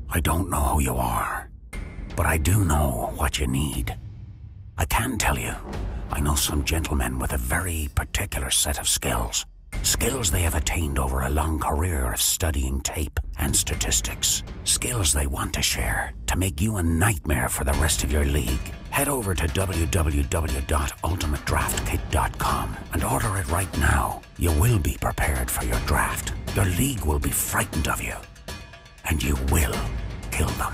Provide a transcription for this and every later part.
I don't know who you are, but I do know what you need. I can tell you, I know some gentlemen with a very particular set of skills. Skills they have attained over a long career of studying tape and statistics. Skills they want to share to make you a nightmare for the rest of your league. Head over to www.ultimatedraftkit.com and order it right now. You will be prepared for your draft. Your league will be frightened of you. And you will kill them.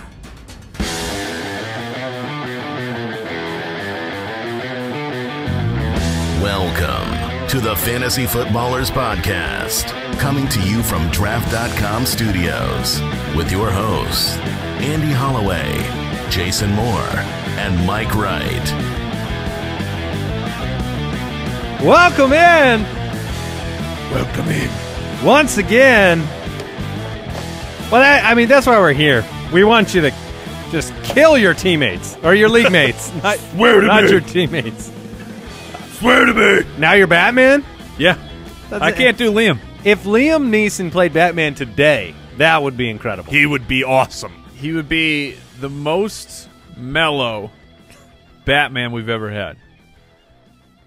Welcome to the Fantasy Footballers Podcast, coming to you from Draft.com Studios with your hosts, Andy Holloway, Jason Moore, and Mike Wright. Welcome in! Welcome in. Once again. Well, I mean, that's why we're here. We want you to just kill your teammates, or your league mates. Not your teammates. Swear to me. Now you're Batman? Yeah. I can't do Liam. If Liam Neeson played Batman today, that would be incredible. He would be awesome. He would be the most mellow Batman we've ever had.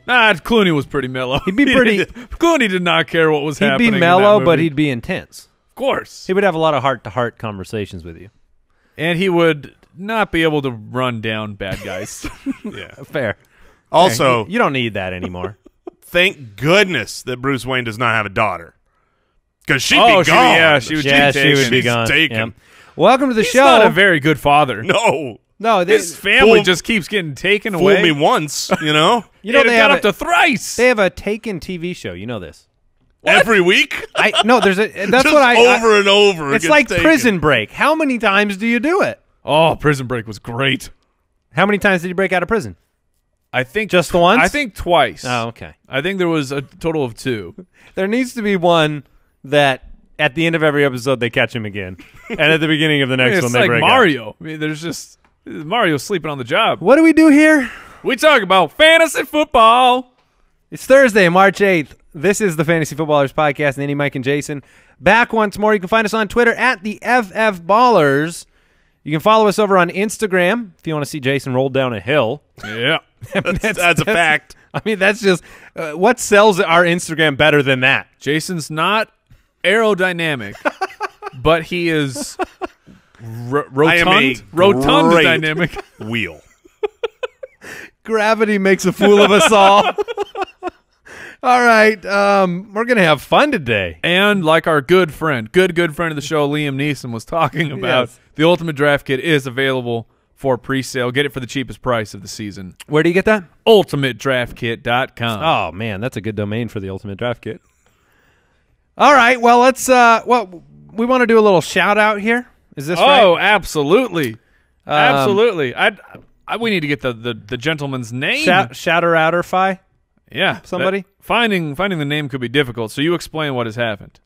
Clooney was pretty mellow. He'd be pretty. Clooney did not care what was happening. He'd be mellow, but he'd be intense. Of course. He would have a lot of heart-to-heart conversations with you. And he would not be able to run down bad guys. Yeah. Fair. Also, you don't need that anymore. Thank goodness that Bruce Wayne does not have a daughter. Because she'd be gone. She would be gone. Taken. Yeah. Welcome to the He's show. not a very good father. No. His family just keeps getting taken away. Fooled me once, you know? You know, they got up to thrice. They have a Taken TV show. You know this. What? Every week? There's a. That's just what I over and over. It's like taken. Prison Break. How many times do you do it? Oh, Prison Break was great. How many times did you break out of prison? I think just the once. I think twice. Oh, okay. I think there was a total of 2. There needs to be one that at the end of every episode they catch him again, and at the beginning of the next one they break out. It's like Mario. I mean, there's just Mario sleeping on the job. What do we do here? We talk about fantasy football. It's Thursday, March 8th. This is the Fantasy Footballers Podcast. Andy, Mike, and Jason back once more. You can find us on Twitter at the FF Ballers. You can follow us over on Instagram if you want to see Jason roll down a hill. Yeah, that's a fact. I mean, that's just what sells our Instagram better than that? Jason's not aerodynamic, but he is rotund dynamic wheel. Gravity makes a fool of us all. All right, we're going to have fun today. And like our good friend of the show, Liam Neeson, was talking about, the Ultimate Draft Kit is available for pre-sale. Get it for the cheapest price of the season. Where do you get that? UltimateDraftKit.com. Oh, man, that's a good domain for the Ultimate Draft Kit. All right, well, let's we want to do a little shout-out here. Is this right? Oh, absolutely. Absolutely. We need to get the gentleman's name. Shout-outer-fi? Yeah. Somebody? Finding the name could be difficult, so you explain what has happened.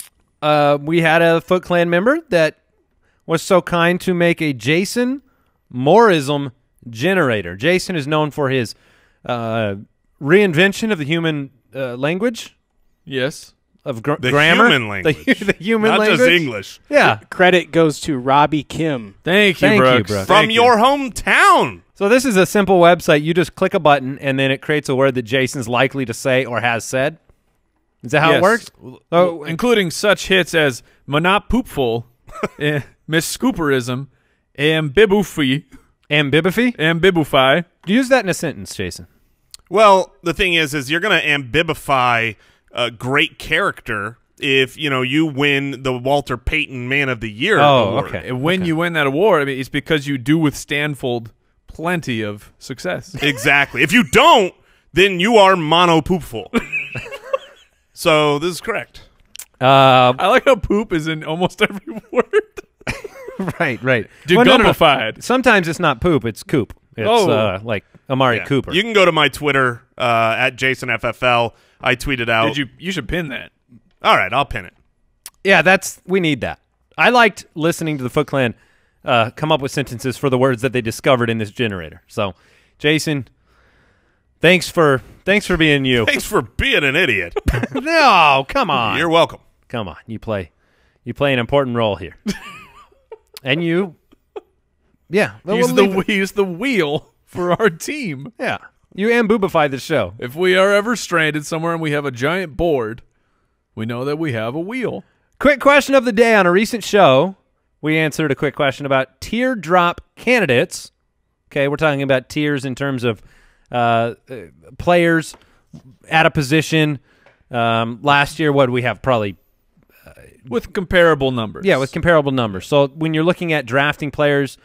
We had a Foot Clan member that was so kind to make a Jason Moorism generator. Jason is known for his reinvention of the human language. Yes. The grammar. Human language. The human Not language. Not just English. Yeah. Credit goes to Robby Kim. Thank you, Brooks. From your hometown. So this is a simple website. You just click a button, and then it creates a word that Jason's likely to say or has said. Is that how it works? Including such hits as Monopoopful, Miss Scooperism, Ambibufy. Ambibify? Use that in a sentence, Jason. Well, the thing is you're going to ambibify a great character if, you win the Walter Payton Man of the Year award. Okay. And when you win that award, I mean, it's because you do withstand plenty of success. Exactly. If you don't, then you are monopoopful. So this is correct. I like how poop is in almost every word. Right. Degummified. No. Sometimes it's not poop, it's coop. It's like Amari Cooper. You can go to my Twitter at JasonFFL. I tweeted out. You should pin that. All right, I'll pin it. Yeah, we need that. I liked listening to the Foot Clan come up with sentences for the words that they discovered in this generator. So, Jason, thanks for being you. Thanks for being an idiot. No, come on. You're welcome. Come on. You play an important role here. And you Yeah. He's the wheel for our team. Yeah. You amboobified the show. If we are ever stranded somewhere and we have a giant board, we know that we have a wheel. Quick question of the day. On a recent show, we answered a quick question about teardrop candidates. Okay, we're talking about tiers in terms of players at a position. Last year, what do we have? Probably with comparable numbers. Yeah, with comparable numbers. So when you're looking at drafting players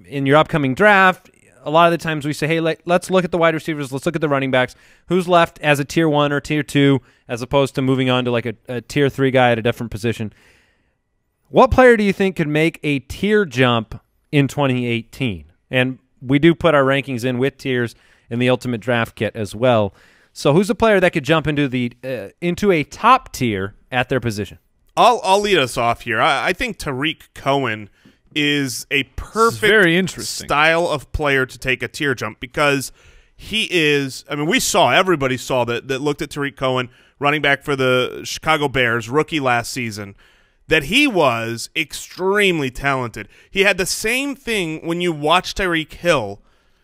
in your upcoming draft, a lot of the times we say, hey, let's look at the wide receivers. Let's look at the running backs. Who's left as a tier 1 or tier 2 as opposed to moving on to like a tier 3 guy at a different position? What player do you think could make a tier jump in 2018? And we do put our rankings in with tiers in the Ultimate Draft Kit as well. So who's a player that could jump into a top tier at their position? I'll lead us off here. I think Tarik Cohen is a perfect very interesting style of player to take a tier jump because he is – I mean, everybody saw that looked at Tarik Cohen, running back for the Chicago Bears, rookie last season, that he was extremely talented. He had the same thing when you watch Tyreek Hill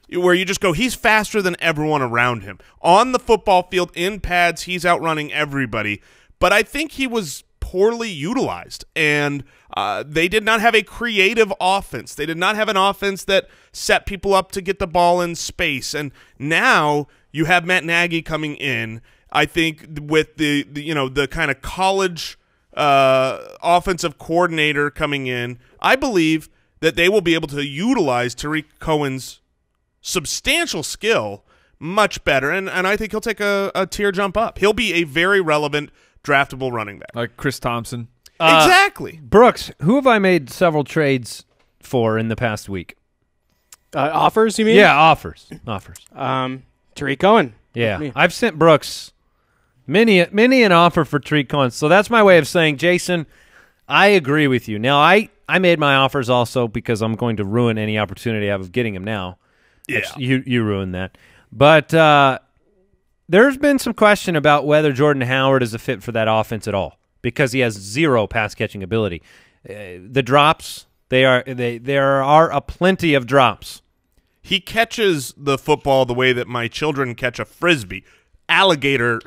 where you just go, he's faster than everyone around him. On the football field, in pads, he's outrunning everybody. But I think he was poorly utilized, and they did not have a creative offense. They did not have an offense that set people up to get the ball in space. And now you have Matt Nagy coming in. I think with the kind of college offensive coordinator coming in, I believe that they will be able to utilize Tarik Cohen's substantial skill much better, and I think he'll take a tier jump up. He'll be a very relevant draftable running back. Like Chris Thompson. Exactly. Brooks, who have I made several trades for in the past week? Offers, you mean? Yeah, offers. Tarik Cohen. Yeah. I've sent Brooks many an offer for Tarik Cohen. So that's my way of saying, Jason, I agree with you. Now, I made my offers also because I'm going to ruin any opportunity I have of getting him now. Yeah. You ruined that. But there's been some question about whether Jordan Howard is a fit for that offense at all because he has zero pass-catching ability. The drops, there are a plenty of drops. He catches the football the way that my children catch a Frisbee. Alligator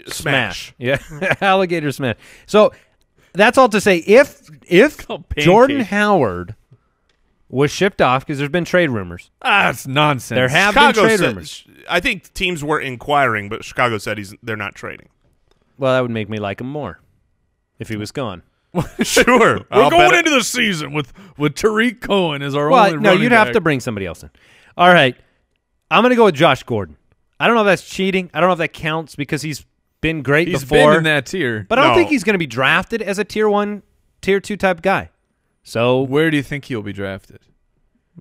smash. Yeah, alligator smash. So that's all to say, if Jordan Howard was shipped off, because there's been trade rumors. That's nonsense. There have Chicago been trade rumors. I think teams were inquiring, but Chicago said they're not trading. Well, that would make me like him more if he was gone. Sure. We're going into the season with Tarik Cohen as our only running no, you'd back. have to bring somebody else in. All right. I'm going to go with Josh Gordon. I don't know if that's cheating. I don't know if that counts because he's been great before. He's been in that tier. But I don't think he's going to be drafted as a tier 1, tier 2 type guy. So where do you think he'll be drafted?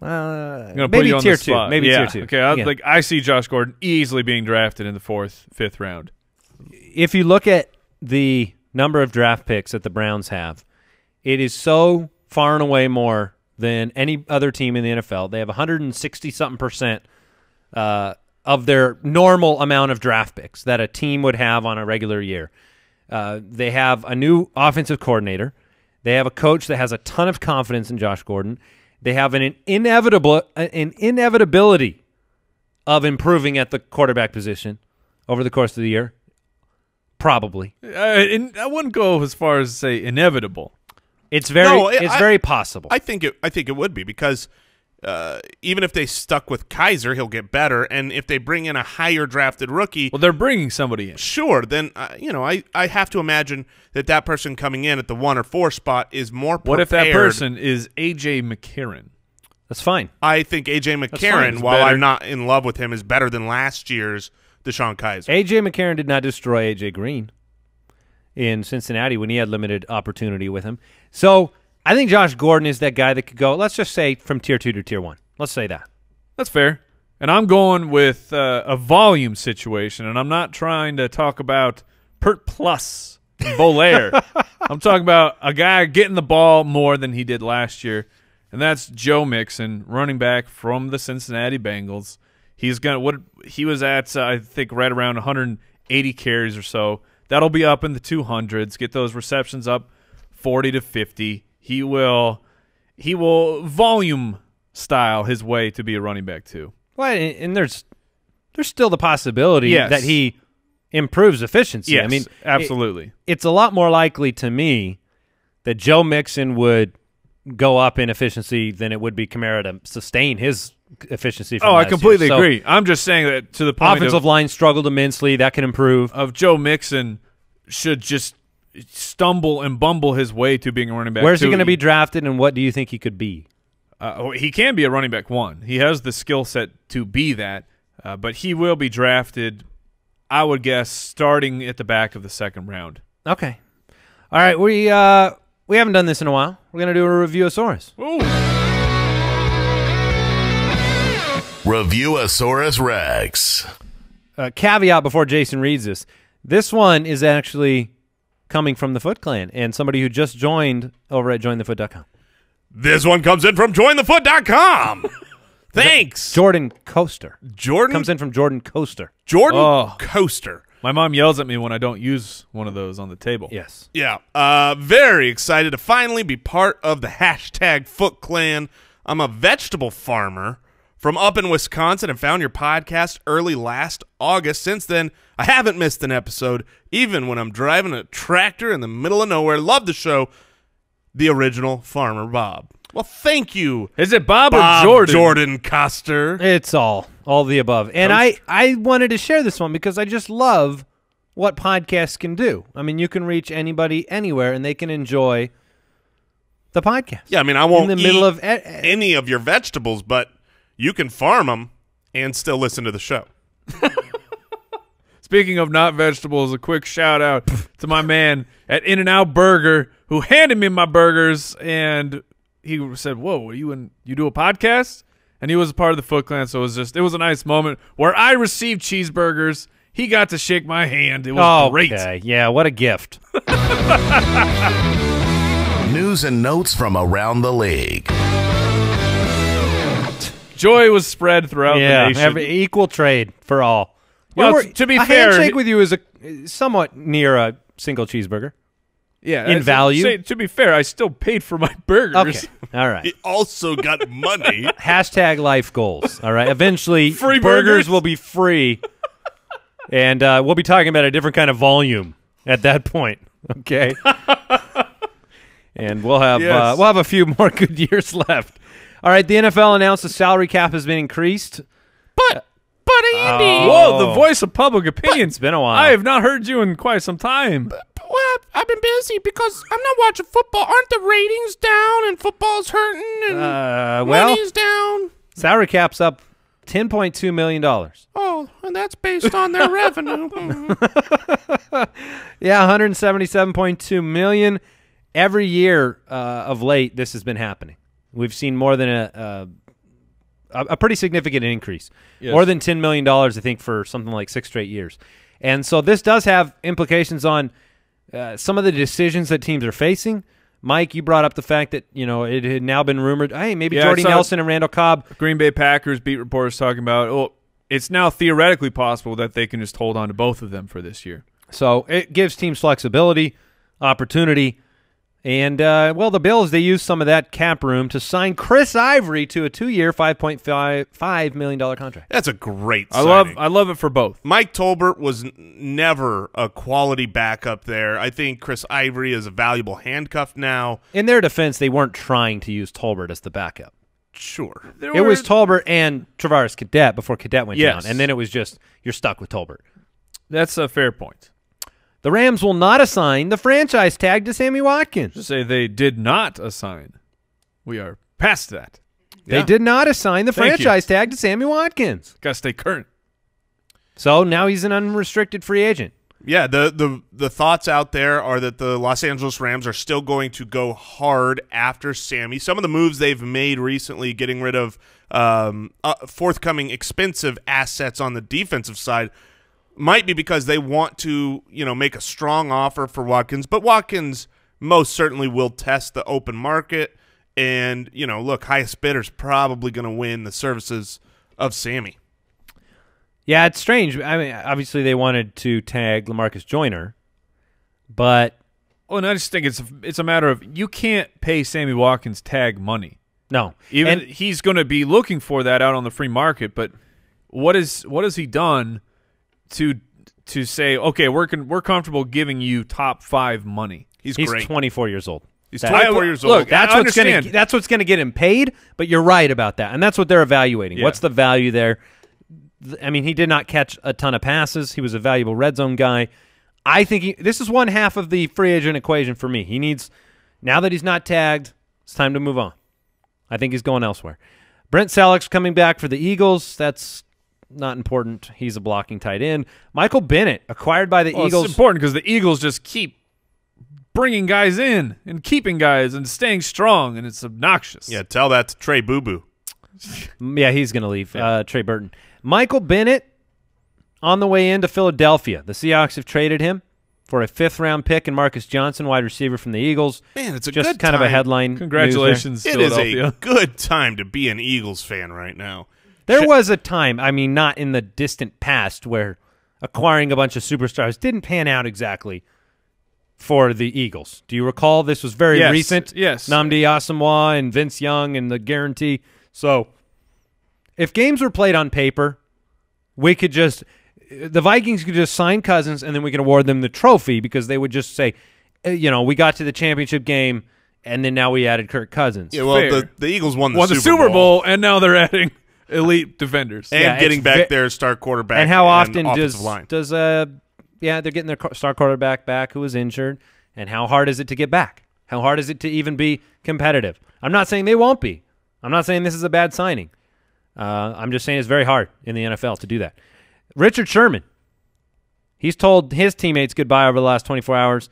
Maybe tier 2. Maybe tier 2. Okay, I see Josh Gordon easily being drafted in the 4th, 5th round. If you look at the number of draft picks that the Browns have, it is so far and away more than any other team in the NFL. They have 160-something% of their normal amount of draft picks that a team would have on a regular year. They have a new offensive coordinator. They have a coach that has a ton of confidence in Josh Gordon. They have an inevitability of improving at the quarterback position over the course of the year. Probably. I wouldn't go as far as to say inevitable. It's very possible. I think it would be because even if they stuck with Kaiser, he'll get better, and if they bring in a higher drafted rookie, well, they're bringing somebody in. Sure, then I have to imagine that person coming in at the 1 or 4 spot is more prepared. What if that person is A.J. McCarron? That's fine. I think A.J. McCarron, while I'm not in love with him, is better than last year's Deshaun Kaiser. A.J. McCarron did not destroy A.J. Green in Cincinnati when he had limited opportunity with him. So I think Josh Gordon is that guy that could go, let's just say, from tier 2 to tier 1. Let's say that. That's fair. And I'm going with a volume situation, and I'm not trying to talk about Pert Plus and Bolaire. I'm talking about a guy getting the ball more than he did last year, and that's Joe Mixon, running back from the Cincinnati Bengals. He was at, I think, right around 180 carries or so. That'll be up in the 200s. Get those receptions up 40 to 50. He will volume style his way to be a running back too. Well, and there's still the possibility Yes. that he improves efficiency. Yes, I mean, absolutely. It's a lot more likely to me that Joe Mixon would go up in efficiency than it would be Kamara to sustain his efficiency. From I last completely year. So, agree. I'm just saying that to the point offensive line struggled immensely. That can improve. of Joe Mixon should just stumble and bumble his way to being a running back. Where's he too. going to be drafted, and what do you think he could be? He can be a running back 1. He has the skill set to be that, but he will be drafted, I would guess, starting at the back of the 2nd round. Okay. All right. We haven't done this in a while. We're going to do a Review-a-saurus. Ooh. Review-a-saurus Rex. Caveat before Jason reads this. This one is actually coming from the Foot Clan and somebody who just joined over at jointhefoot.com. This one comes in from jointhefoot.com. Thanks. Jordan Coaster. Jordan Comes in from Jordan Coaster. Jordan Oh. Coaster. My mom yells at me when I don't use one of those on the table. Yes. Yeah. Very excited to finally be part of the hashtag Foot Clan. I'm a vegetable farmer from up in Wisconsin and found your podcast early last August. Since then, I haven't missed an episode, even when I'm driving a tractor in the middle of nowhere. Love the show. The original Farmer Bob. Well, thank you, Is it Bob Bob or Jordan? Jordan Coster. It's all the above. And I wanted to share this one because I just love what podcasts can do. I mean, you can reach anybody anywhere, and they can enjoy the podcast. Yeah, I mean, I won't in the eat middle of any of your vegetables, but you can farm them and still listen to the show. Speaking of not vegetables, a quick shout out to my man at In-N-Out Burger who handed me my burgers, and he said, "Whoa, you do a podcast?" And he was a part of the Foot Clan, so it was a nice moment where I received cheeseburgers. He got to shake my hand. It was great. Okay, yeah, what a gift. News and notes from around the league. Joy was spread throughout the nation. Equal trade for all. Well, to be a fair, handshake with you is somewhat near a single cheeseburger. yeah, in value. To be fair, I still paid for my burgers. Okay, all right. He also got money. Hashtag life goals. All right. Eventually, Free burgers burgers? will be free, and we'll be talking about a different kind of volume at that point. Okay. And we'll have a few more good years left. All right. The NFL announced the salary cap has been increased. But Andy, Whoa, the voice of public opinion. It's been a while. I have not heard you in quite some time. well, I've been busy because I'm not watching football. Aren't the ratings down and football's hurting and money's down? Salary cap's up $10.2 million. Oh, and that's based on their revenue. Yeah, $177.2 million. Every year of late, this has been happening. We've seen more than a pretty significant increase. Yes. More than $10 million, I think, for something like 6 straight years. And so this does have implications on some of the decisions that teams are facing. Mike, you brought up the fact that, it had now been rumored, hey, maybe Jordy Nelson and Randall Cobb. Green Bay Packers beat reporters talking about, it's now theoretically possible that they can just hold on to both of them for this year. So it gives teams flexibility, opportunity. And, the Bills, they used some of that cap room to sign Chris Ivory to a 2-year, $5.5 million contract. That's a great signing. I love it for both. Mike Tolbert was never a quality backup there. I think Chris Ivory is a valuable handcuff now. In their defense, they weren't trying to use Tolbert as the backup. Sure. It was Tolbert and Travaris Cadet before Cadet went Yes. down. And then it was just, you're stuck with Tolbert. That's a fair point. The Rams will not assign the franchise tag to Sammy Watkins. Just say they did not assign. We are past that. They did not assign the Thank you. franchise tag to Sammy Watkins. Got to stay current. So now he's an unrestricted free agent. Yeah, the thoughts out there are that the Los Angeles Rams are still going to go hard after Sammy. Some of the moves they've made recently, getting rid of forthcoming expensive assets on the defensive side, might be because they want to, make a strong offer for Watkins. But Watkins most certainly will test the open market. And, look, highest bidder's probably going to win the services of Sammy. Yeah, it's strange. I mean, obviously they wanted to tag LaMarcus Joyner, but Well, and I just think it's a matter of you can't pay Sammy Watkins tag money. No. Even he's going to be looking for that out on the free market, but what has he done to say, okay, we're comfortable giving you top 5 money? He's great. 24 years old. He's 24 years old. Look, that's what's going to get him paid, but you're right about that. And that's what they're evaluating. Yeah. What's the value there? I mean, he did not catch a ton of passes. He was a valuable red zone guy. I think this is one half of the free agent equation for me. He needs, now that he's not tagged, it's time to move on. I think he's going elsewhere. Brent Selleck's coming back for the Eagles. That's not important. He's a blocking tight end. Michael Bennett, acquired by the Eagles. It's important because the Eagles just keep bringing guys in and keeping guys and staying strong, and it's obnoxious. Yeah, tell that to Trey Boo Boo. Yeah, he's going to leave. Trey Burton. Michael Bennett on the way into Philadelphia. The Seahawks have traded him for a 5th-round pick and Marcus Johnson, wide receiver from the Eagles. Man, it's a just good kind time. of a headline. Congratulations, It is Philadelphia. a good time to be an Eagles fan right now. There was a time, I mean, not in the distant past, where acquiring a bunch of superstars didn't pan out exactly for the Eagles. Do you recall? This was very recent. Yes. Nnamdi Asomugha and Vince Young and the guarantee. So if games were played on paper, we could just – the Vikings could just sign Cousins and then we can award them the trophy because they would just say, you know, we got to the championship game and then now we added Kirk Cousins. Yeah, well, the Eagles won the Super Bowl, and now they're adding elite defenders. And getting back their star quarterback. And how often line. they're getting their star quarterback back who was injured, and how hard is it to get back? How hard is it to even be competitive? I'm not saying they won't be. I'm not saying this is a bad signing. I'm just saying it's very hard in the NFL to do that. Richard Sherman, he's told his teammates goodbye over the last 24 hours.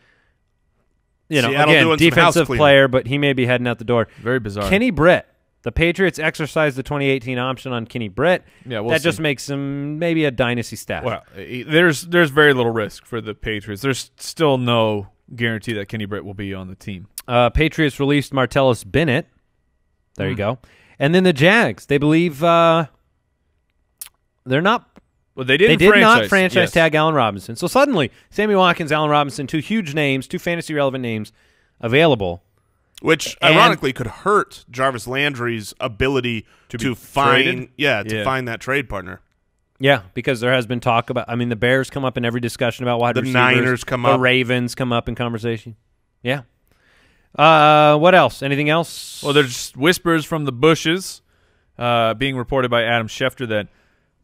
You know, Seattle again, doing some defensive house cleaning. player, but he may be heading out the door. Very bizarre. Kenny Britt. The Patriots exercised the 2018 option on Kenny Britt. Yeah, we'll that see. just makes him maybe a dynasty stash. Well, there's very little risk for the Patriots. There's still no guarantee that Kenny Britt will be on the team. Patriots released Martellus Bennett. There you go. And then the Jags. They believe they're not. Well, they did not franchise yes. tag Allen Robinson. So suddenly, Sammy Watkins, Allen Robinson, 2 huge names, 2 fantasy relevant names available. Which ironically could hurt Jarvis Landry's ability to find find that trade partner. Yeah, because there has been talk about. I mean, the Bears come up in every discussion about wide receivers. The Niners come up. The Ravens come up in conversation. Yeah. What else? Anything else? Well, there's whispers from the bushes being reported by Adam Schefter that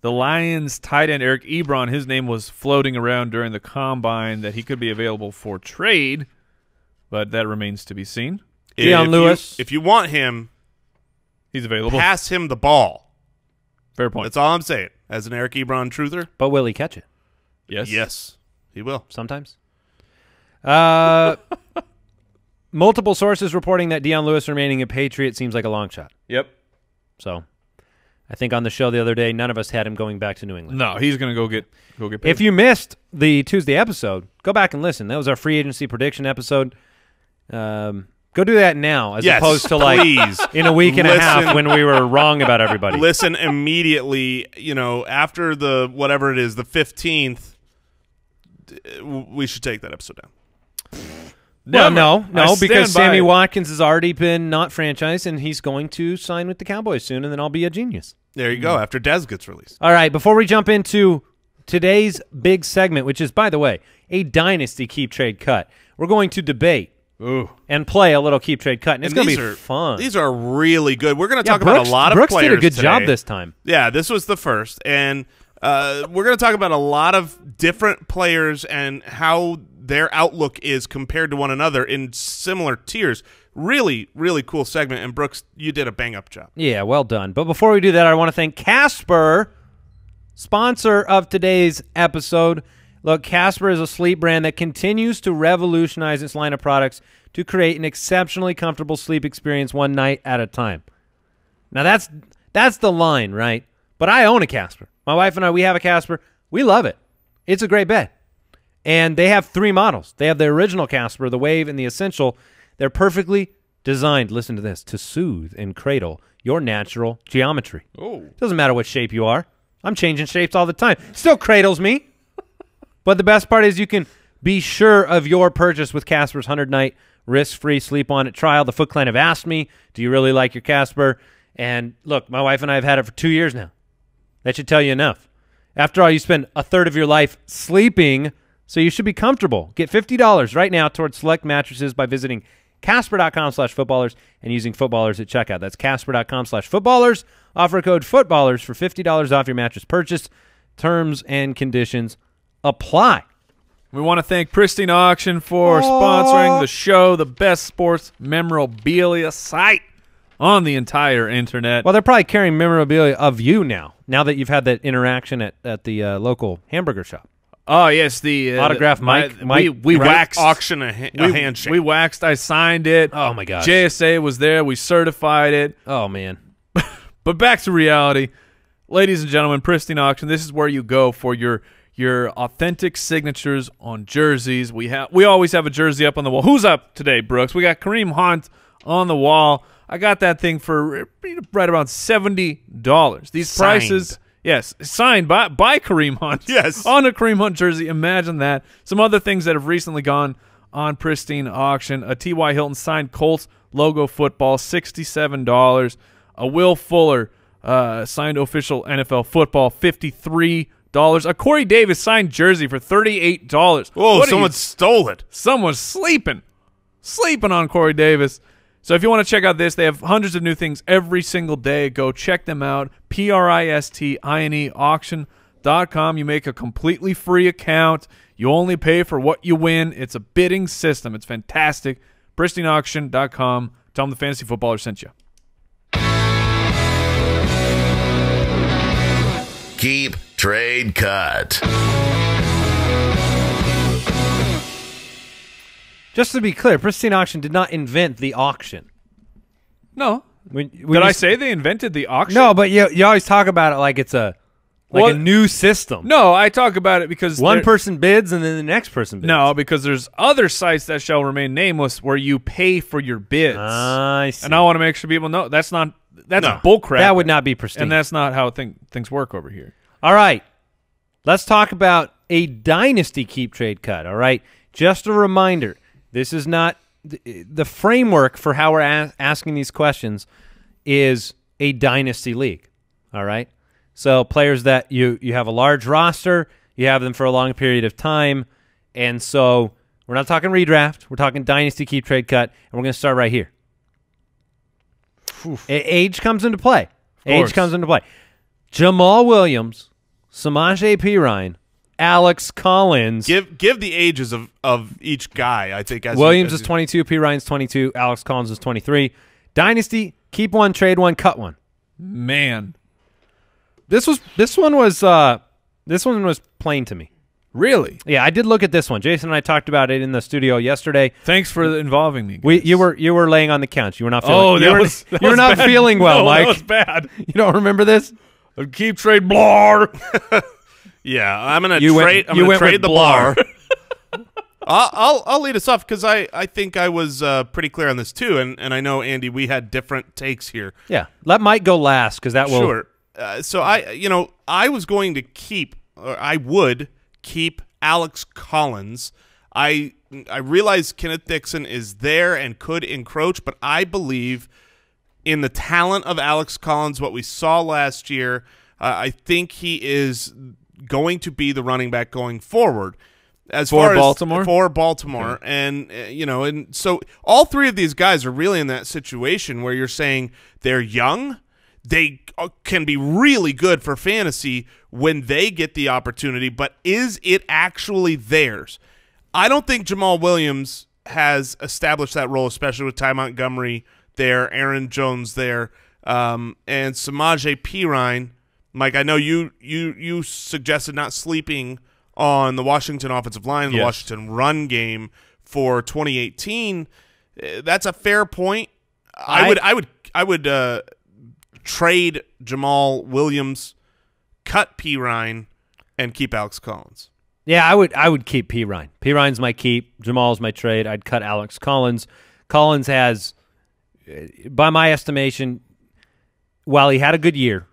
the Lions tight end Eric Ebron, his name was floating around during the combine, that he could be available for trade, but that remains to be seen. Dion Lewis. If you want him, he's available. Pass him the ball. Fair point. That's all I'm saying. As an Eric Ebron truther. But will he catch it? Yes. Yes, he will. Sometimes. Multiple sources reporting that Dion Lewis remaining a Patriot seems like a long shot. Yep. So, I think on the show the other day, none of us had him going back to New England. No, he's going to go get paid. If you missed the Tuesday episode, go back and listen. That was our free agency prediction episode. Go do that now, as opposed to please. in a week and a half when we were wrong about everybody. Listen immediately. You know, after the whatever it is, the 15th, we should take that episode down. Well, no, because stand by Sammy it. Watkins has already been not franchised, and he's going to sign with the Cowboys soon, and then I'll be a genius. There you go. After Dez gets released. All right, before we jump into today's big segment, which is, by the way, a Dynasty Keep Trade Cut, we're going to debate and play a little Keep Trade Cut, and it's going to be fun. These are really good. We're going to talk Brooks, about a lot of Brooks players did a good today. job this time. Yeah, this was the first, and we're going to talk about a lot of different players and how their outlook is compared to one another in similar tiers. Really, really cool segment, and Brooks, you did a bang-up job. Yeah, well done. But before we do that, I want to thank Casper, sponsor of today's episode. Look, Casper is a sleep brand that continues to revolutionize its line of products to create an exceptionally comfortable sleep experience one night at a time. Now, that's the line, right? But I own a Casper. My wife and I, we have a Casper. We love it. It's a great bed. And they have 3 models. They have the original Casper, the Wave, and the Essential. They're perfectly designed, listen to this, to soothe and cradle your natural geometry. Doesn't matter what shape you are. I'm changing shapes all the time. Still cradles me. But the best part is you can be sure of your purchase with Casper's 100-night risk-free sleep on it trial. The Foot Clan have asked me, do you really like your Casper? And look, my wife and I have had it for 2 years now. That should tell you enough. After all, you spend a third of your life sleeping, so you should be comfortable. Get $50 right now towards select mattresses by visiting Casper.com/footballers and using footballers at checkout. That's Casper.com/footballers. Offer code footballers for $50 off your mattress purchase. Terms and conditions apply. We want to thank Pristine Auction for sponsoring the show, the best sports memorabilia site on the entire internet. Well, they're probably carrying memorabilia of you now that you've had that interaction at the local hamburger shop. Oh, yes, the autograph Mike. We waxed. Auction a handshake. We waxed. I signed it. Oh, my gosh. JSA was there. We certified it. Oh, man. But back to reality. Ladies and gentlemen, Pristine Auction, this is where you go for your authentic signatures on jerseys. We always have a jersey up on the wall. Who's up today, Brooks? We got Kareem Hunt on the wall. I got that thing for right around $70. These prices, yes, signed by Kareem Hunt. Yes. On a Kareem Hunt jersey. Imagine that. Some other things that have recently gone on Pristine Auction. A T.Y. Hilton signed Colts logo football, $67. A Will Fuller signed official NFL football, $53. A Corey Davis signed jersey for $38. Oh, someone stole it. Someone's sleeping on Corey Davis. So if you want to check out this, they have hundreds of new things every single day. Go check them out. PRISTINE auction.com. You make a completely free account. You only pay for what you win. It's a bidding system. It's fantastic. PristineAuction.com. Tell them the Fantasy Footballer sent you. Keep, trade, cut. Just to be clear, Pristine Auction did not invent the auction. No. Did I say they invented the auction? No, but you always talk about it like it's a new system. No, I talk about it because one person bids and then the next person bids. No, because there's other sites that shall remain nameless where you pay for your bids. I see. And I want to make sure people know that's bullcrap. That would not be pristine. And that's not how things work over here. All right. Let's talk about a Dynasty Keep trade cut, all right? Just a reminder, this is not the framework for how we're asking these questions is a Dynasty league, all right? So players that you have a large roster, you have them for a long period of time, and so we're not talking redraft. We're talking Dynasty Keep trade cut, and we're going to start right here. Age comes into play. Age comes into play. Jamaal Williams, Samaje Perine, Alex Collins. Give the ages of each guy, I think. Williams is 22, Perine's 22, Alex Collins is 23. Dynasty, keep one, trade one, cut one. Man. This one was plain to me. Really? Yeah, I did look at this one. Jason and I talked about it in the studio yesterday. Thanks for involving me, guys. You were laying on the couch. You were not feeling. Oh, you were not bad. feeling well, No, Mike. That was bad. You don't remember this? Keep trade blar. Yeah, I'm gonna trade the bar. I'll lead us off because I think I was pretty clear on this too, and I know Andy, we had different takes here. Yeah, let Mike go last because that will. Sure. So I was going to keep, or I would keep Alex Collins. I realize Kenneth Dixon is there and could encroach, but I believe in the talent of Alex Collins, what we saw last year. I think he is going to be the running back going forward. For Baltimore, okay. And and so all three of these guys are really in that situation where you're saying they're young, they can be really good for fantasy when they get the opportunity, but is it actually theirs? I don't think Jamaal Williams has established that role, especially with Ty Montgomery there, Aaron Jones there, and Samaje Perine. Mike, I know you suggested not sleeping on the Washington offensive line, the Washington run game for 2018. That's a fair point. I would trade Jamaal Williams, cut Perine, and keep Alex Collins. Yeah, I would keep Perine. Perine's my keep. Jamaal's my trade. I'd cut Alex Collins. Collins has, by my estimation, while he had a good year,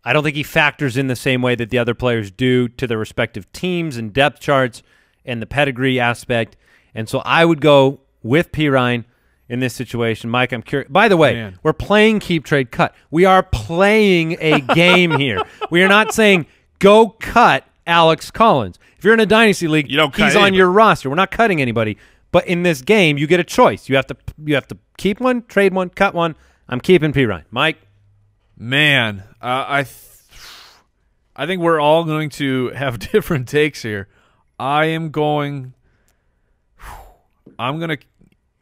I don't think he factors in the same way that the other players do to their respective teams and depth charts and the pedigree aspect. And so I would go with Perine in this situation. Mike, I'm curious. By the way, Man. we're playing keep, trade, cut. We are playing a game here. We are not saying go cut Alex Collins. If you're in a dynasty league, You don't cut he's on anybody. your roster. We're not cutting anybody. But in this game, you get a choice. You have to keep one, trade one, cut one. I'm keeping Perine. Mike? Man, I think we're all going to have different takes here. I'm going to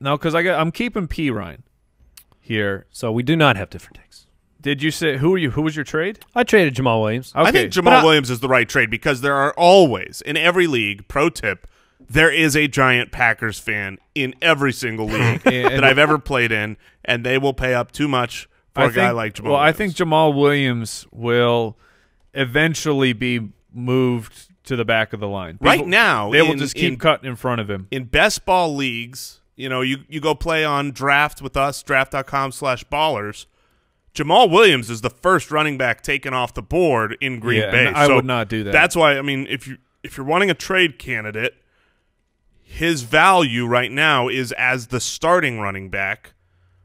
no, because I'm keeping Perine here. So we do not have different takes. Did you say who was your trade? I traded Jamaal Williams. Okay. I think Jamaal Williams is the right trade because there are always, in every league, pro tip, there is a giant Packers fan in every single league that I've ever played in, and they will pay up too much for a guy like Jamaal Williams. I think Jamaal Williams will eventually be moved to the back of the line. Right now, they will just keep cutting in front of him. In best ball leagues, you know, you go play on draft with us, draft.com/ballers. Jamaal Williams is the first running back taken off the board in Green Bay. I would not do that. That's why, I mean, if you're wanting a trade candidate, his value right now is as the starting running back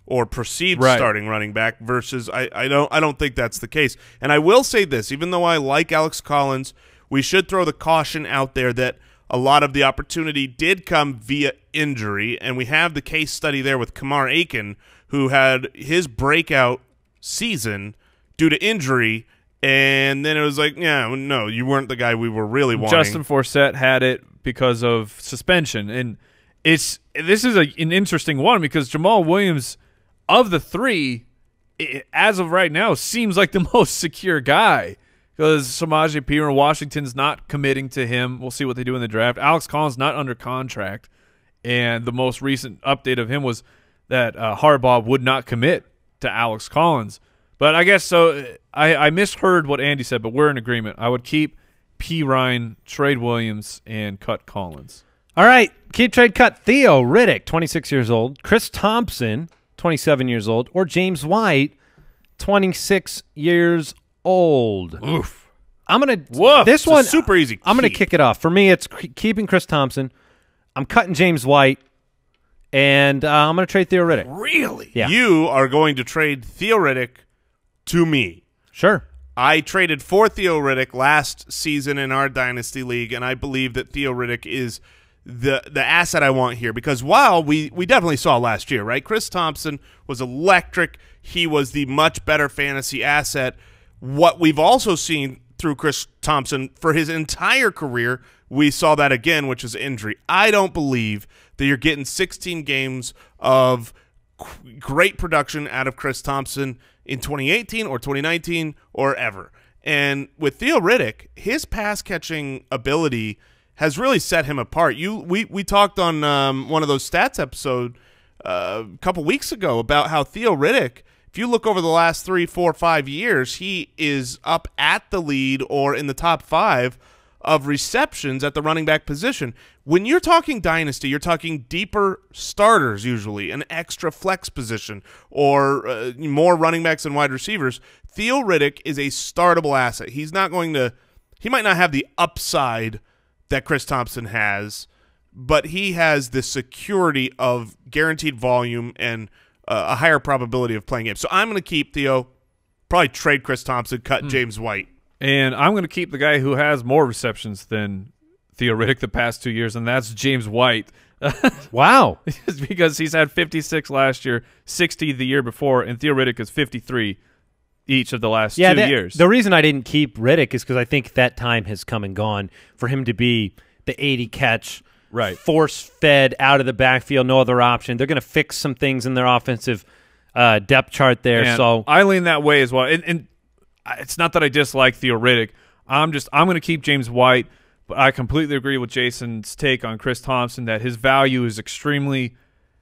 or perceived starting running back versus I don't think that's the case. And I will say this, even though I like Alex Collins, we should throw the caution out there that a lot of the opportunity did come via injury, and we have the case study there with Kamara Aiken, who had his breakout season due to injury, and then it was like, yeah, no, you weren't the guy we were really wanting. Justin Forsett had it because of suspension, and this is an interesting one because Jamaal Williams, of the three, as of right now, seems like the most secure guy because Samaje Perine Washington's not committing to him. We'll see what they do in the draft. Alex Collins not under contract, and the most recent update of him was that Harbaugh would not commit to Alex Collins. But I guess so. I misheard what Andy said, but we're in agreement. I would keep Perine, trade Williams, and cut Collins. All right. Keep, trade, cut. Theo, Riddick, 26 years old. Chris Thompson, 27 years old. Or James White, 26 years old. Oof. I'm going to Woof. this It's a one super easy I'm going to keep. kick it off. For me, it's keeping Chris Thompson. I'm cutting James White. And I'm going to trade Theo Riddick. Really? Yeah. You are going to trade Theo Riddick to me. Sure. I traded for Theo Riddick last season in our Dynasty League, and I believe that Theo Riddick is the asset I want here because while we definitely saw last year, right? Chris Thompson was electric. He was the much better fantasy asset. What we've also seen through Chris Thompson for his entire career, we saw that again, which is injury. I don't believe that you're getting 16 games of great production out of Chris Thompson in 2018 or 2019 or ever. And with Theo Riddick, his pass-catching ability has really set him apart. We talked on one of those stats episodes a couple weeks ago about how Theo Riddick, if you look over the last 3, 4, 5 years, he is up at the lead or in the top 5 of receptions at the running back position. When you're talking dynasty, you're talking deeper starters usually, an extra flex position, or more running backs and wide receivers. Theo Riddick is a startable asset. He might not have the upside that Chris Thompson has, but he has the security of guaranteed volume and a higher probability of playing games. So I'm going to keep Theo, probably trade Chris Thompson, cut James White. And I'm going to keep the guy who has more receptions than Theo Riddick the past 2 years, and that's James White. Wow. Because he's had 56 last year, 60 the year before, and Theo Riddick is 53 each of the last 2 years. The reason I didn't keep Riddick is because I think that time has come and gone for him to be the 80-catch, force-fed out of the backfield, no other option. They're going to fix some things in their offensive depth chart there. And so I lean that way as well. And it's not that I dislike Theo Riddick. I'm going to keep James White, but I completely agree with Jason's take on Chris Thompson that his value is extremely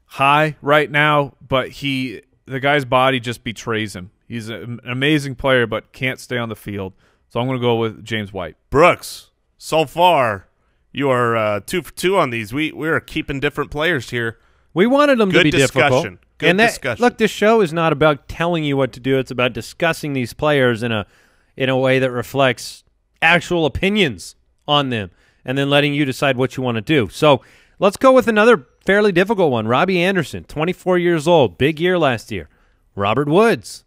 high right now, but the guy's body just betrays him. He's an amazing player, but can't stay on the field. So I'm going to go with James White. Brooks, so far you are 2 for 2 on these. We're keeping different players here. we wanted them to be difficult. Good and discussion. Look, this show is not about telling you what to do. It's about discussing these players in a way that reflects actual opinions on them and then letting you decide what you want to do. So let's go with another fairly difficult one. Robbie Anderson, 24 years old, big year last year. Robert Woods,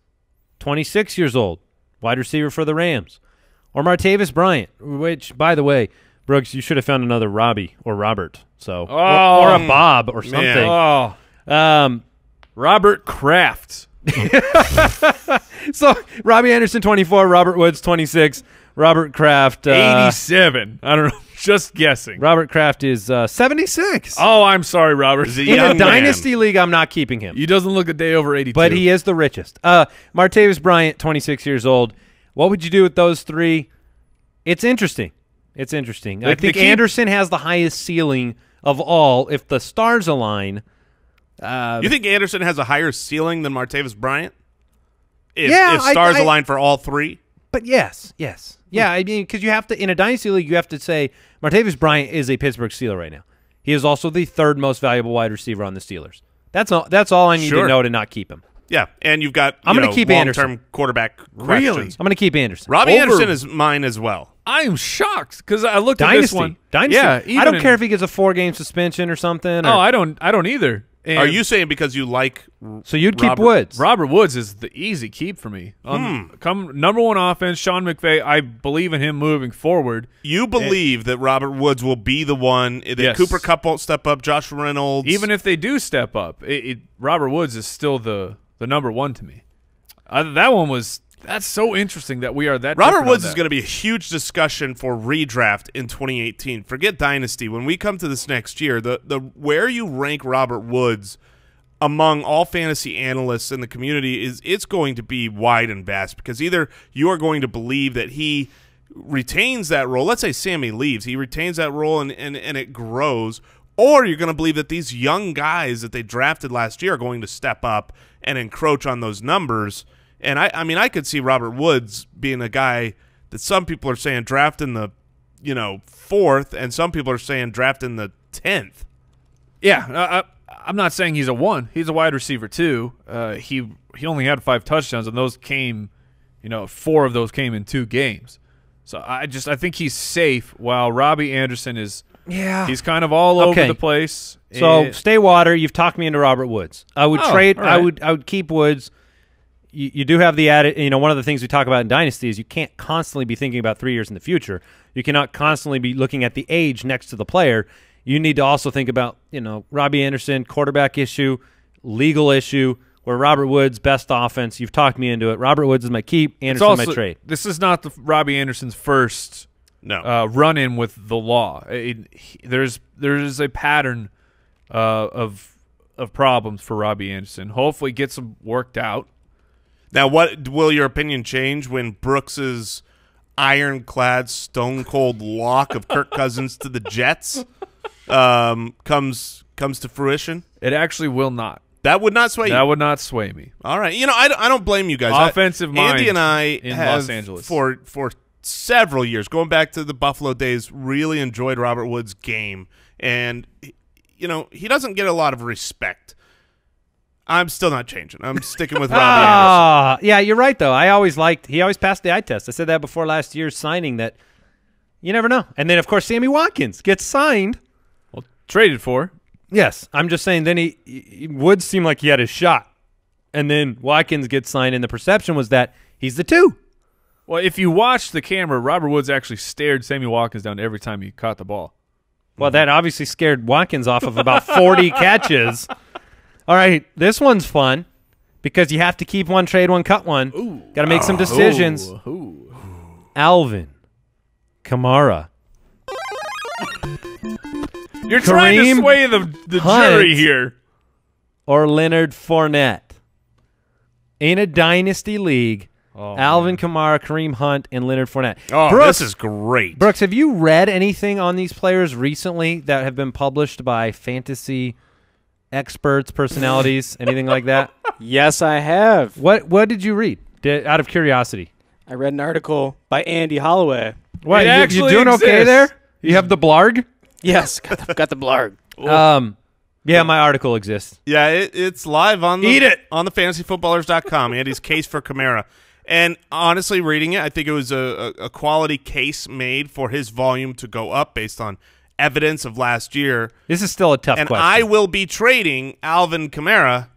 26 years old, wide receiver for the Rams. Or Martavis Bryant, which, by the way, Brooks, you should have found another Robby or Robert. So, or a Bob or something. Robert Kraft. So, Robbie Anderson, 24, Robert Woods, 26, Robert Kraft. 87. I don't know. Just guessing. Robert Kraft is 76. Oh, I'm sorry, Robert. In a dynasty league, I'm not keeping him. He doesn't look a day over 82. But he is the richest. Martavis Bryant, 26 years old. What would you do with those three? It's interesting. It's interesting. I think Anderson has the highest ceiling of all if the stars align. You think Anderson has a higher ceiling than Martavis Bryant? If stars align for all three? But yes. Yeah, I mean, because you have to, in a dynasty league, you have to say Martavis Bryant is a Pittsburgh Steeler right now. He is also the third most valuable wide receiver on the Steelers. That's all I need to know to not keep him. Yeah, and you've got I'm going to keep Anderson. Long-term quarterback questions. Really? I'm going to keep Anderson. Robbie Anderson is mine as well. I am shocked because I looked Dynasty. at this one. Dynasty. Yeah, I don't care if he gets a 4-game suspension or something. Oh, I don't either. And are you saying because you like So you'd keep Woods? Robert Woods is the easy keep for me. Come number one offense, Sean McVay, I believe in him moving forward. You believe that Robert Woods will be the one, that Cooper Kupp won't step up, Josh Reynolds. Even if they do step up, Robert Woods is still the number one to me. That's so interesting that we are that Robert Woods is going to be a huge discussion for redraft in 2018. Forget Dynasty. When we come to this next year, the where you rank Robert Woods among all fantasy analysts in the community it's going to be wide and vast because either you are going to believe that he retains that role. Let's say Sammy leaves. He retains that role and it grows. Or you're going to believe that these young guys that they drafted last year are going to step up and encroach on those numbers. And I mean, I could see Robert Woods being a guy that some people are saying draft in the, 4th, and some people are saying draft in the 10th. Yeah, I'm not saying he's a 1. He's a wide receiver too. He only had 5 touchdowns, and those came, 4 of those came in 2 games. So I think he's safe. While Robbie Anderson is, he's kind of all over the place. So stay water. You've talked me into Robert Woods. I would trade. Right. I would keep Woods. You do have the added, one of the things we talk about in Dynasty is you can't constantly be thinking about 3 years in the future. You cannot constantly be looking at the age next to the player. You need to also think about, Robbie Anderson, quarterback issue, legal issue, where Robert Woods, best offense. You've talked me into it. Robert Woods is my keep, Anderson my trade. This is not the Robbie Anderson's first run-in with the law. There's a pattern of problems for Robbie Anderson. Hopefully gets them worked out. Now, what will your opinion change when Brooks's ironclad, stone-cold lock of Kirk Cousins to the Jets comes to fruition? It actually will not. That would not sway you? That would not sway me. All right. I don't blame you guys. Offensive mind Andy and I in have, Los Angeles. For several years, going back to the Buffalo days, really enjoyed Robert Woods' game. And, he doesn't get a lot of respect. I'm still not changing. I'm sticking with Robbie Anderson. Yeah, you're right, though. He always passed the eye test. I said that before last year's signing that you never know. And then, of course, Sammy Watkins gets signed. Well, traded for. Yes. I'm just saying then he would seem like he had his shot. And then Watkins gets signed, and the perception was that he's the 2. Well, if you watch the camera, Robert Woods actually stared Sammy Watkins down every time he caught the ball. Well, that obviously scared Watkins off of about 40 catches. All right, this one's fun because you have to keep one, trade one, cut one. Got to make some decisions. Alvin, Kamara. You're trying to sway the jury here. Or Leonard Fournette. In a dynasty league, Alvin Kamara, Kareem Hunt, and Leonard Fournette. Oh, Brooks, this is great. Brooks, have you read anything on these players recently that have been published by fantasy experts, personalities, anything like that? Yes, I have. What did you read? Out of curiosity. I read an article by Andy Holloway. What, you doing okay there? You have the blarg? Yes, got the blarg. Yeah, my article exists. Yeah, it's live on the fantasyfootballers.com. Andy's case for Kamara. And honestly, reading it, I think it was a quality case made for his volume to go up based on evidence of last year. This is still a tough And question. I will be trading Alvin Kamara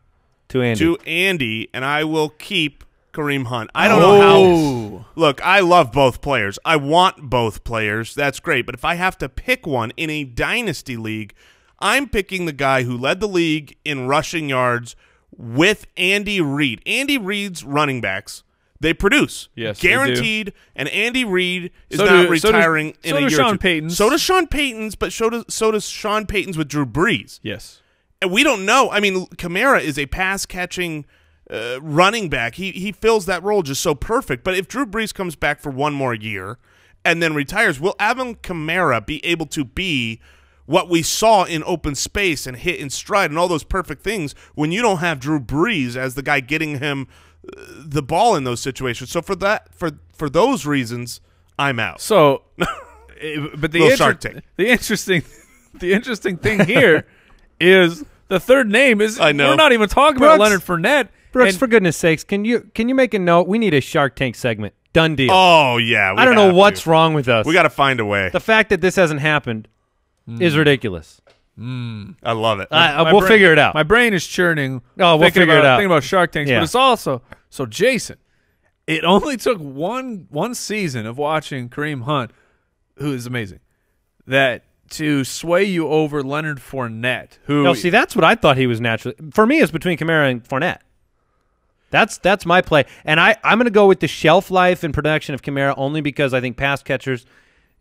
to Andy. and I will keep Kareem Hunt. I don't know how. Look, I love both players. I want both players. That's great. But if I have to pick one in a dynasty league, I'm picking the guy who led the league in rushing yards with Andy Reid. Andy Reid's running backs, they produce. Yes, guaranteed. And Andy Reid is So not do- so retiring does- in so a does year or Sean two. Payton's. So does Sean Payton's, but so does Sean Payton's with Drew Brees. Yes. And we don't know. I mean, Kamara is a pass-catching running back. He fills that role just so perfect. But if Drew Brees comes back for one more year and then retires, will Alvin Kamara be able to be what we saw in open space and hit in stride and all those perfect things when you don't have Drew Brees as the guy getting him the ball in those situations? So for those reasons, I'm out. So, but Little Shark Tank. the interesting thing here is the third name is. I know. We're not even talking about Brooks. Leonard Fournette. Brooks, And for goodness sakes, can you make a note? We need a Shark Tank segment. Done deal. Oh, yeah. I don't know what's wrong with us. We got to find a way. The fact that this hasn't happened is ridiculous. I love it. We'll figure it out. My brain is churning. Oh, we'll thinking figure it out. Thinking about Shark Tanks, Yeah. but it's also so. Jason, it only took one season of watching Kareem Hunt, who is amazing, that to sway you over Leonard Fournette, who No, see, that's what I thought he was naturally. For me, it's between Kamara and Fournette. That's my play. And I'm going to go with the shelf life and production of Kamara only because I think pass catchers,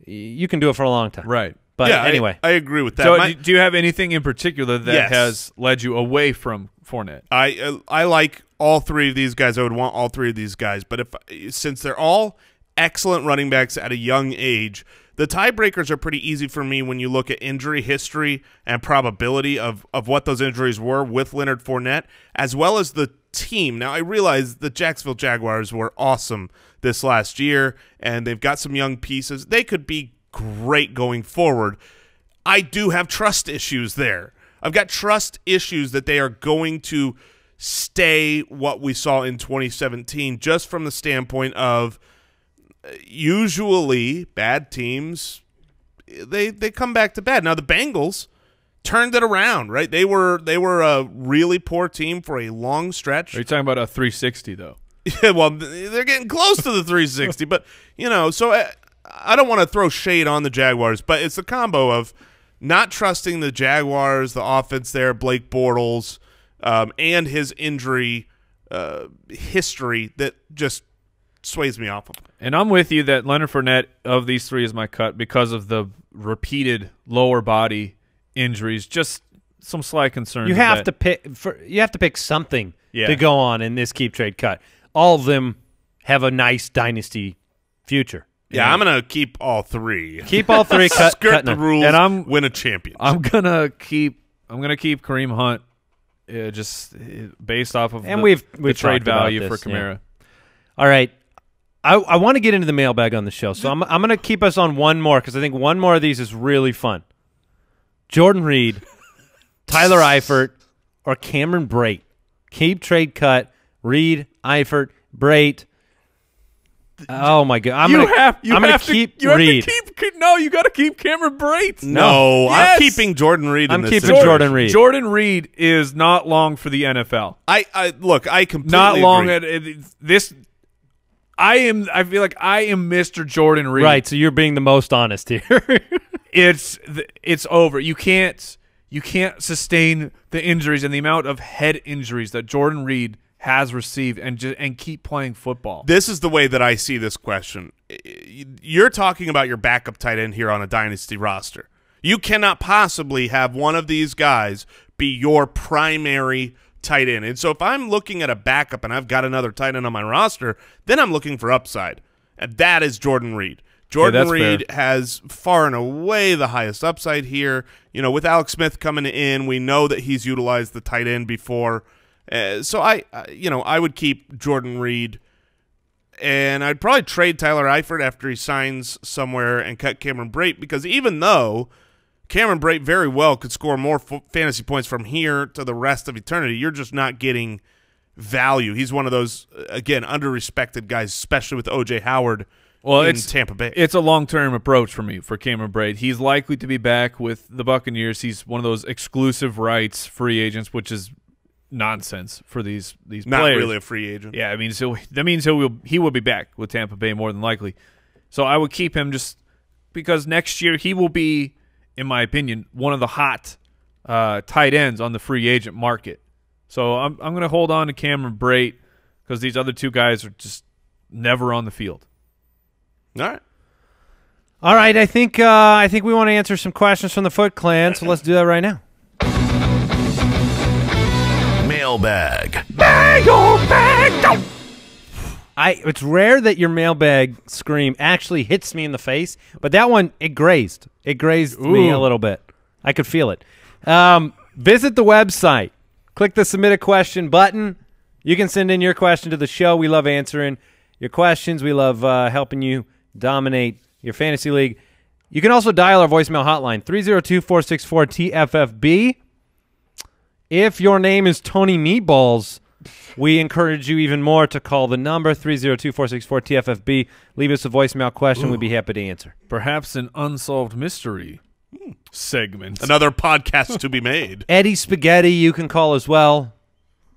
you can do it for a long time. right. But yeah, anyway. I agree with that. So, do you have anything in particular that Yes. has led you away from Fournette? I like all three of these guys. I would want all three of these guys. But since they're all excellent running backs at a young age, the tiebreakers are pretty easy for me when you look at injury history and probability of what those injuries were with Leonard Fournette, as well as the team. Now, I realize the Jacksonville Jaguars were awesome this last year, and they've got some young pieces. They could be great going forward. I do have trust issues there. I've got trust issues that they are going to stay what we saw in 2017, just from the standpoint of usually bad teams, they come back to bad. Now the Bengals turned it around, right? They were a really poor team for a long stretch. Are you talking about a 360 though? Yeah, well, they're getting close to the 360, but so I don't want to throw shade on the Jaguars, but it's the combo of not trusting the Jaguars, the offense there, Blake Bortles, and his injury history that just sways me off of him. And I'm with you that Leonard Fournette of these three is my cut because of the repeated lower body injuries. Just some slight concerns. You have to pick. You have to pick something Yeah. to go on in this keep trade cut. All of them have a nice dynasty future. Yeah, I'm gonna keep all three. Keep all three. cut Skirt the none. rules, And win a championship. I'm gonna keep Kareem Hunt, just based off of And the we've trade talked about value this, for Kamara. All right. I want to get into the mailbag on the show, so I'm going to keep us on one more because I think one more of these is really fun. Jordan Reed, Tyler Eifert, or Cameron Brate. Keep trade cut. Reed, Eifert, Brate. Oh my God! I'm gonna keep Reed. You got to keep Cameron Brate. No, Yes. I'm keeping Jordan Reed. I'm in this keeping situation. Jordan Reed. Jordan Reed is not long for the NFL. I look. I completely Not long agree. at this. I feel like I am Mr. Jordan Reed. Right, so you're being the most honest here. It's over. You can't sustain the injuries and the amount of head injuries that Jordan Reed has received and keep playing football. This is the way that I see this question. You're talking about your backup tight end here on a dynasty roster. You cannot possibly have one of these guys be your primary tight end. And so if I'm looking at a backup and I've got another tight end on my roster, then I'm looking for upside. And that is Jordan Reed. Jordan Reed has far and away the highest upside here. With Alex Smith coming in, we know that he's utilized the tight end before. So I would keep Jordan Reed, and I'd probably trade Tyler Eifert after he signs somewhere and cut Cameron Brate, because even though Cameron Brate very well could score more fantasy points from here to the rest of eternity, you're just not getting value. He's one of those, again, under-respected guys, especially with O.J. Howard in Tampa Bay. It's a long-term approach for me for Cameron Brate. He's likely to be back with the Buccaneers. He's one of those exclusive rights free agents, which is nonsense for these players. Not really a free agent. Yeah, I mean, so that means he will be back with Tampa Bay more than likely. So I would keep him just because next year he will be, in my opinion, one of the hot tight ends on the free agent market. So I'm going to hold on to Cameron Brate because these other two guys are just never on the field. All right. All right, I think we want to answer some questions from the Foot Clan, so let's do that right now. Mailbag. It's rare that your mailbag scream actually hits me in the face, but that one, it grazed. It grazed me a little bit. I could feel it. Visit the website. Click the Submit a Question button. You can send in your question to the show. We love answering your questions. We love helping you dominate your fantasy league. You can also dial our voicemail hotline, 302-464-TFFB. If your name is Tony Meatballs, we encourage you even more to call the number, 302-464-TFFB. Leave us a voicemail question. We'd be happy to answer. Perhaps an unsolved mystery segment. Another podcast to be made. Eddie Spaghetti, you can call as well.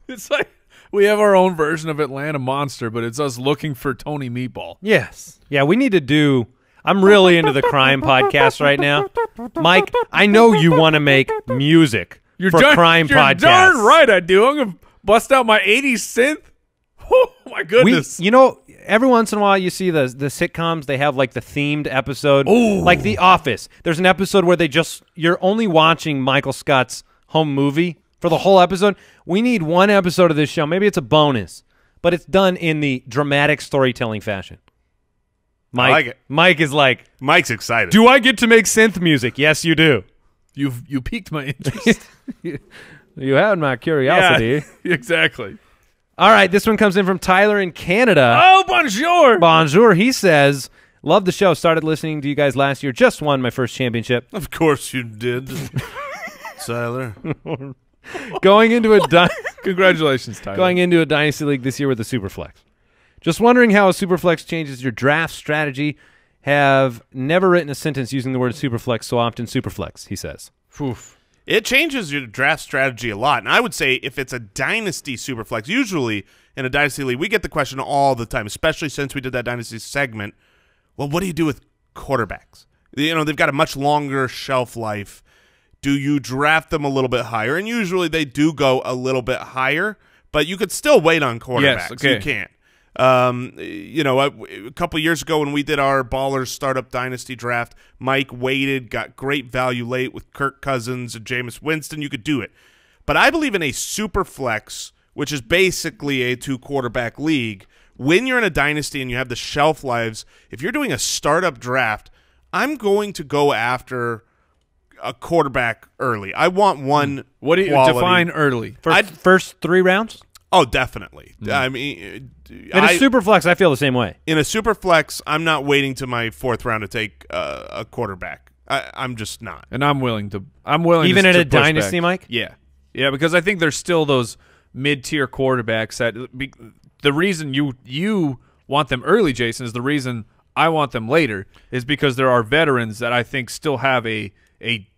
It's like we have our own version of Atlanta Monster, but it's us looking for Tony Meatball. Yes. Yeah, we need to do – I'm really into the crime podcast right now. Mike, I know you want to make music for crime podcasts. You're darn right I do. I'm going to bust out my 80s synth. Oh, my goodness. Every once in a while you see the sitcoms, they have like the themed episode. Ooh. Like The Office. There's an episode where you're only watching Michael Scott's home movie for the whole episode. We need one episode of this show. Maybe it's a bonus, but it's done in the dramatic storytelling fashion. Mike, I like it. Mike is like, Mike's excited. do I get to make synth music? Yes, you do. You piqued my interest. You had my curiosity. Yeah, exactly. All right, this one comes in from Tyler in Canada. Oh, bonjour. Bonjour. He says, love the show. Started listening to you guys last year. Just won my first championship. Of course you did, Tyler. Congratulations, Tyler. Going into a Dynasty League this year with a Superflex. Just wondering how a Superflex changes your draft strategy. Have never written a sentence using the word Superflex so often. Superflex, he says. Oof. It changes your draft strategy a lot. And I would say if it's a Dynasty Superflex, usually in a Dynasty League, we get the question all the time, especially since we did that Dynasty segment. Well, what do you do with quarterbacks? They've got a much longer shelf life. Do you draft them a little bit higher? And usually they do go a little bit higher, but you could still wait on quarterbacks. Yes, okay. You can't. A couple years ago when we did our Ballers Startup Dynasty draft, Mike waited, got great value late with Kirk Cousins and Jameis Winston. You could do it. But I believe in a super flex, which is basically a 2-quarterback league. When you're in a dynasty and you have the shelf lives, if you're doing a startup draft, I'm going to go after a quarterback early. I want one. What do you define early? First 3 rounds? Oh, definitely. I mean, in a super flex, I feel the same way. In a super flex, I'm not waiting to my 4th round to take a quarterback. I'm just not. And I'm willing to. Even in a dynasty, back. Mike. Yeah, because I think there's still those mid-tier quarterbacks that the reason you want them early, Jason, is the reason I want them later is because there are veterans that I think still have a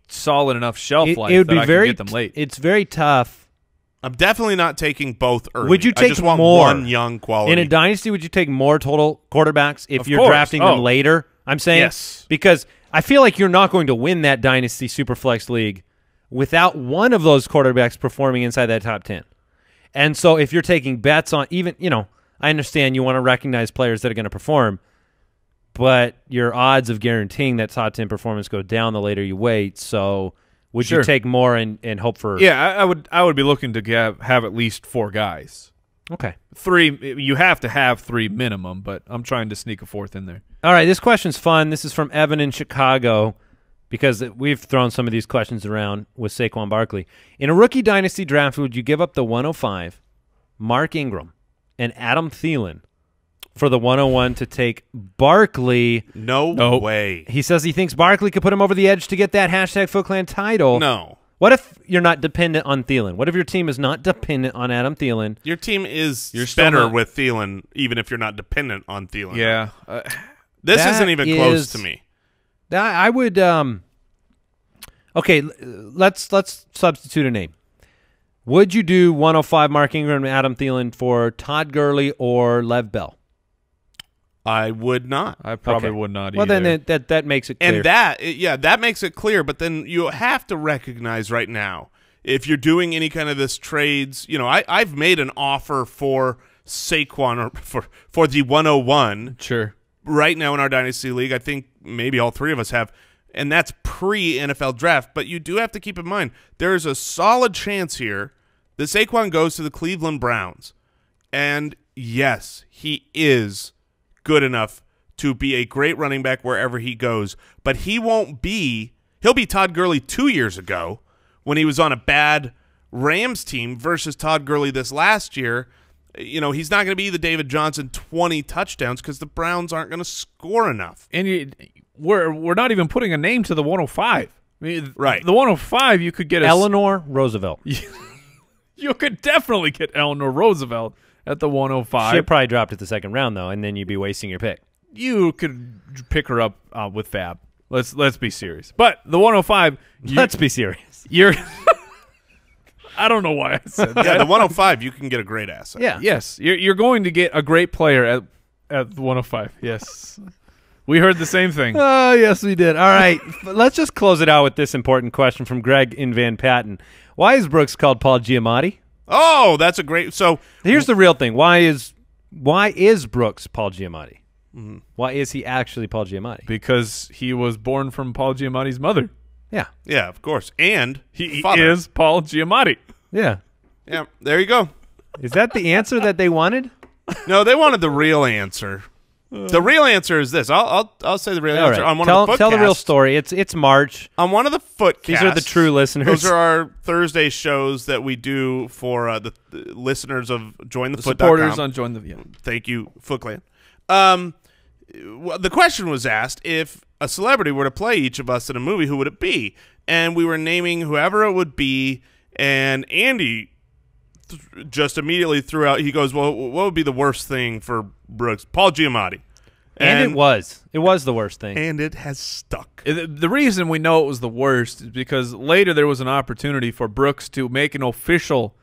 solid enough shelf life it would that be I very, can get them late. It's very tough. I'm definitely not taking both early. Would you take I just want more one young quality? In a dynasty, would you take more total quarterbacks if Of you're course. drafting them later? I'm saying Yes. Because I feel like you're not going to win that dynasty superflex league without one of those quarterbacks performing inside that top 10. And so if you're taking bets on even, I understand you want to recognize players that are going to perform, but your odds of guaranteeing that top 10 performance go down the later you wait. So would you take more and hope for? Yeah, I would be looking to have at least 4 guys. Okay. 3, you have to have 3 minimum, but I'm trying to sneak a 4th in there. All right, this question's fun. This is from Evan in Chicago because we've thrown some of these questions around with Saquon Barkley. In a rookie dynasty draft, would you give up the 105, Mark Ingram, and Adam Thielen for the 101 to take Barkley? No way. He says he thinks Barkley could put him over the edge to get that #FootClan title. No. What if you're not dependent on Thielen? What if your team is not dependent on Adam Thielen? Your team is better with Thielen, even if you're not dependent on Thielen. Yeah. This isn't even close to me. I would. Okay, let's substitute a name. Would you do 105 Mark Ingram and Adam Thielen for Todd Gurley or Lev Bell? I would not. I probably would not well, either. then that makes it clear. And that makes it clear. But then you have to recognize right now, if you're doing any kind of this trades, I've made an offer for Saquon or for the 101. Sure. Right now in our Dynasty League, I think maybe all three of us have, and that's pre-NFL draft. But you do have to keep in mind, there is a solid chance here that Saquon goes to the Cleveland Browns. And yes, he is good enough to be a great running back wherever he goes, but he'll be Todd Gurley 2 years ago when he was on a bad Rams team versus Todd Gurley this last year. He's not going to be the David Johnson 20 touchdowns because the Browns aren't going to score enough. And we're not even putting a name to the 105. I mean, right. The 105 you could get Eleanor Roosevelt. You could definitely get Eleanor Roosevelt at the 105. She'd probably dropped at the second round though, and then you'd be wasting your pick. You could pick her up with Fab. Let's be serious. But the 105. Let's be serious. You're. I don't know why I said that. Yeah, the 105 you can get a great asset. Yeah. Yes, you're going to get a great player at the 105. Yes, we heard the same thing. Oh, yes, we did. All right, let's just close it out with this important question from Greg in Van Patten. Why is Brooks called Paul Giamatti? Oh, that's a great. So here's the real thing. Why is Brooks Paul Giamatti? Mm-hmm. Why is he actually Paul Giamatti? Because he was born from Paul Giamatti's mother. Yeah. Yeah, of course. And he father. is Paul Giamatti. Yeah. Yeah, there you go. Is that the answer that they wanted? No, they wanted the real answer. The real answer is this. I'll say the real answer. Right. On one of the tell the real footcasts- story. It's March. On one of the footcasts. These are the true listeners. Those are our Thursday shows that we do for the listeners of JoinTheFoot.com. Supporters on Join the. Yeah. Thank you, Footclan. The question was asked, if a celebrity were to play each of us in a movie, who would it be? And we were naming whoever it would be, and Andy just immediately threw out, he goes, well, what would be the worst thing for Brooks? Paul Giamatti. And it was. It was the worst thing. And it has stuck. The reason we know it was the worst is because later there was an opportunity for Brooks to make an official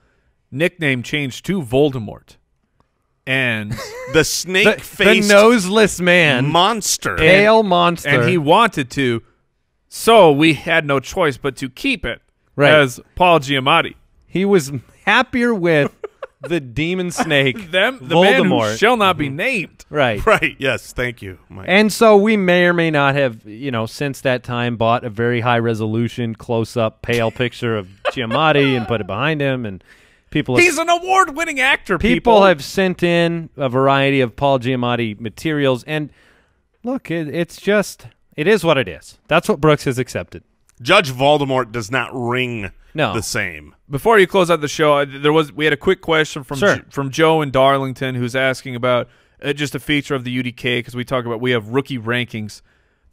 nickname change to Voldemort. And the snake-faced the noseless man. Monster. Pale monster. And he wanted to, so we had no choice but to keep it as Paul Giamatti. He was happier with the demon snake, the Voldemort. man who shall not be named. Right. Right, yes, thank you, Mike. And so we may or may not have, since that time bought a very high-resolution, close-up, pale picture of Giamatti and put it behind him, and he's an award-winning actor. People have sent in a variety of Paul Giamatti materials, and look, it is what it is. That's what Brooks has accepted. Judge Voldemort does not ring No. the same. Before you close out the show, we had a quick question from Joe in Darlington, who's asking about just a feature of the UDK, because we have rookie rankings.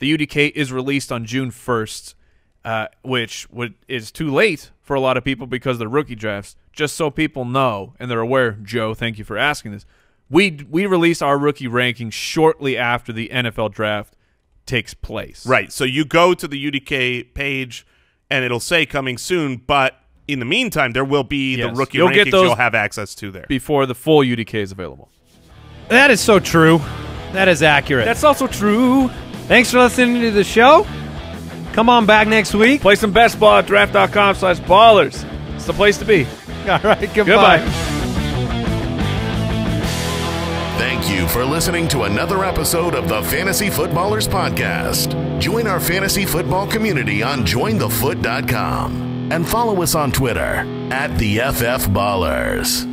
The UDK is released on June 1st, which is too late for a lot of people because of the rookie drafts. Just so people know and they're aware, Joe, thank you for asking this. We release our rookie rankings shortly after the NFL draft takes place. Right. So you go to the UDK page and it'll say coming soon, but in the meantime, there will be the rookie rankings you'll have access to there. Before the full UDK is available. That is so true. That is accurate. That's also true. Thanks for listening to the show. Come on back next week. Play some best ball at draft.com/ballers. It's the place to be. All right, goodbye. Thank you for listening to another episode of the Fantasy Footballers Podcast. Join our fantasy football community on jointhefoot.com and follow us on Twitter @TheFFBallers.